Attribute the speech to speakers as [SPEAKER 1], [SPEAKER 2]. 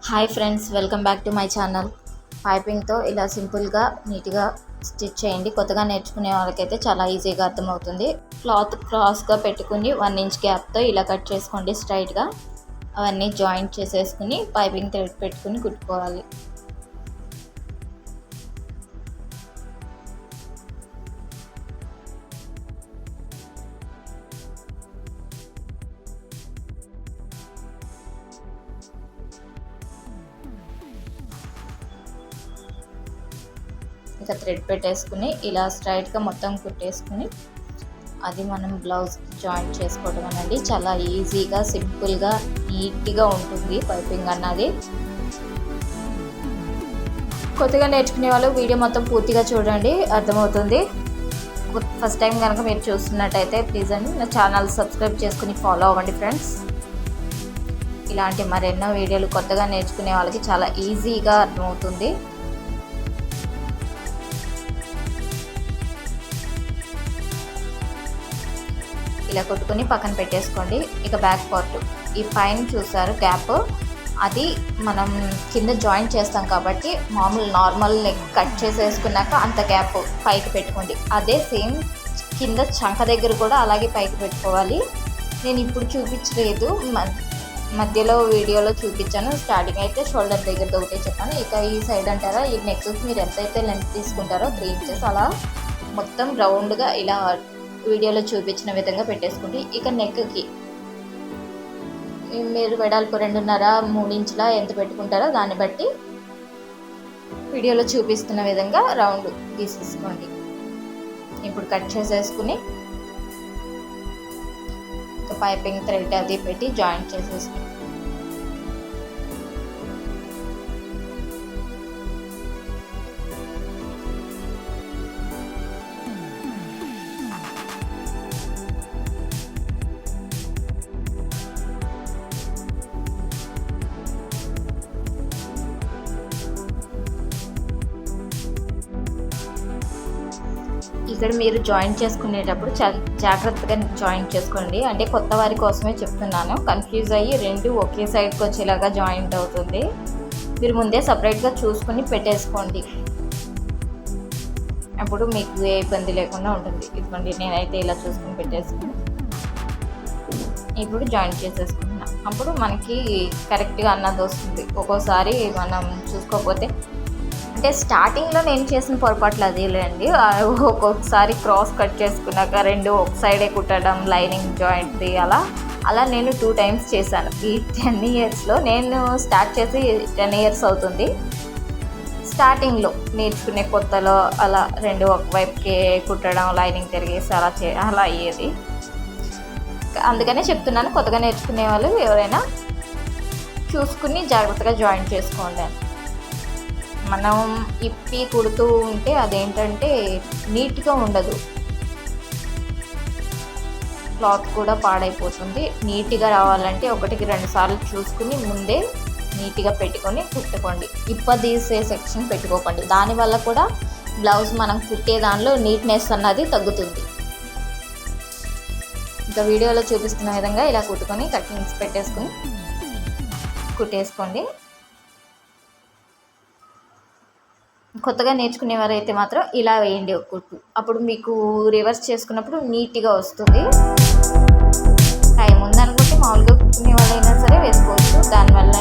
[SPEAKER 1] Hi friends, welcome back to my channel. పైపింగ్తో ఇలా సింపుల్గా నీట్గా స్టిచ్ చేయండి. కొత్తగా నేర్చుకునే వాళ్ళకైతే చాలా ఈజీగా అర్థమవుతుంది. క్లాత్ క్రాస్గా పెట్టుకుని 1 ఇంచ్ గ్యాప్తో ఇలా కట్ చేసుకోండి స్ట్రైట్గా. అవన్నీ జాయింట్ చేసేసుకుని పైపింగ్ థ్రెడ్ పెట్టుకుని కుట్టుకోవాలి. ఇక థ్రెడ్ పెట్టేసుకుని ఇలా స్ట్రైట్గా మొత్తం కుట్టేసుకుని అది మనం బ్లౌజ్ జాయింట్ చేసుకోవడం అన్నది చాలా ఈజీగా సింపుల్గా నీట్గా ఉంటుంది పైపింగ్ అన్నది. కొత్తగా నేర్చుకునే వాళ్ళు వీడియో మొత్తం పూర్తిగా చూడండి, అర్థమవుతుంది. ఫస్ట్ టైం కనుక మీరు చూస్తున్నట్టయితే ప్లీజ్ అండి నా ఛానల్ సబ్స్క్రైబ్ చేసుకుని ఫాలో అవ్వండి ఫ్రెండ్స్. ఇలాంటి మరెన్నో వీడియోలు కొత్తగా నేర్చుకునే వాళ్ళకి చాలా ఈజీగా అర్థమవుతుంది. ఇలా కొట్టుకుని పక్కన పెట్టేసుకోండి. ఇక బ్యాక్ పార్ట్ ఈ పైన చూసారు గ్యాప్, అది మనం కింద జాయింట్ చేస్తాం కాబట్టి మామూలు నార్మల్ లెగ్ కట్ చేసేసుకున్నాక అంత గ్యాప్ పైకి పెట్టుకోండి. అదే సేమ్ కింద చంక దగ్గర కూడా అలాగే పైకి పెట్టుకోవాలి. నేను ఇప్పుడు చూపించలేదు, మధ్యలో వీడియోలో చూపించాను. స్టార్టింగ్ అయితే షోల్డర్ దగ్గర ఒకటే చెప్పాను. ఇక ఈ సైడ్ అంటారా, ఈ నెక్కి మీరు ఎంతైతే లెంత్ తీసుకుంటారో 3 ఇంచెస్ అలా మొత్తం రౌండ్గా ఇలా వీడియోలో చూపించిన విధంగా పెట్టేసుకోండి. ఇక నెక్కి మీరు వెడల్పు 2.5-3 ఇంచుల ఎంత పెట్టుకుంటారో దాన్ని బట్టి వీడియోలో చూపిస్తున్న విధంగా రౌండ్ తీసేసుకోండి. ఇప్పుడు కట్ చేసేసుకుని పైపింగ్ థ్రెడ్ అది పెట్టి జాయింట్ చేసేసుకుని ఇక్కడ మీరు జాయింట్ చేసుకునేటప్పుడు జాగ్రత్తగా జాయింట్ చేసుకోండి. అంటే కొత్త వారి కోసమే చెప్తున్నాను. కన్ఫ్యూజ్ అయ్యి 2 ఒకే సైడ్కి వచ్చేలాగా జాయింట్ అవుతుంది. మీరు ముందే సపరేట్గా చూసుకుని పెట్టేసుకోండి, అప్పుడు మీకు ఏ ఇబ్బంది లేకుండా ఉంటుంది. ఇదిగోండి, నేనైతే ఇలా చూసుకుని పెట్టేసుకుని ఇప్పుడు జాయింట్ చేసేసుకుంటున్నాం. అప్పుడు మనకి కరెక్ట్గా అన్నది వస్తుంది. ఒక్కోసారి మనం చూసుకోకపోతే, అంటే స్టార్టింగ్లో నేను చేసిన పొరపాట్లు అదేలేండి. ఒక్కొక్కసారి క్రాస్ కట్ చేసుకున్నాక 2 ఒక సైడే కుట్టడం, లైనింగ్ జాయింట్ది అలా నేను 2 టైమ్స్ చేశాను. ఈ 10 ఇయర్స్లో నేను స్టార్ట్ చేసి 10 ఇయర్స్ అవుతుంది. స్టార్టింగ్లో నేర్చుకునే కొత్తలో అలా 2 ఒకవైపుకే కుట్టడం, లైనింగ్ తిరిగేసి అలా అయ్యేది. అందుకనే చెప్తున్నాను, కొత్తగా నేర్చుకునే వాళ్ళు ఎవరైనా చూసుకుని జాగ్రత్తగా జాయింట్ చేసుకోండి. మనం ఇప్పి కుడుతూ ఉంటే అదేంటంటే నీట్గా ఉండదు, క్లాత్ కూడా పాడైపోతుంది. నీట్గా రావాలంటే 1-2 సార్లు చూసుకుని ముందే నీట్గా పెట్టుకొని కుట్టుకోండి. తీసే సెక్షన్ పెట్టుకోకండి, దానివల్ల కూడా బ్లౌజ్ మనం కుట్టే దానిలో నీట్నెస్ అన్నది తగ్గుతుంది. ఇంకా వీడియోలో చూపిస్తున్న విధంగా ఇలా కుట్టుకొని కటింగ్స్ పెట్టేసుకుని కుట్టేసుకోండి. కొత్తగా నేర్చుకునేవారైతే మాత్రం ఇలా వేయండి ఒక కుట్టు, అప్పుడు మీకు రివర్స్ చేసుకున్నప్పుడు నీట్గా వస్తుంది. టైం ఉందనుకుంటే మామూలుగా కుట్టుకునే వాళ్ళైనా సరే వేసుకోవచ్చు. దానివల్ల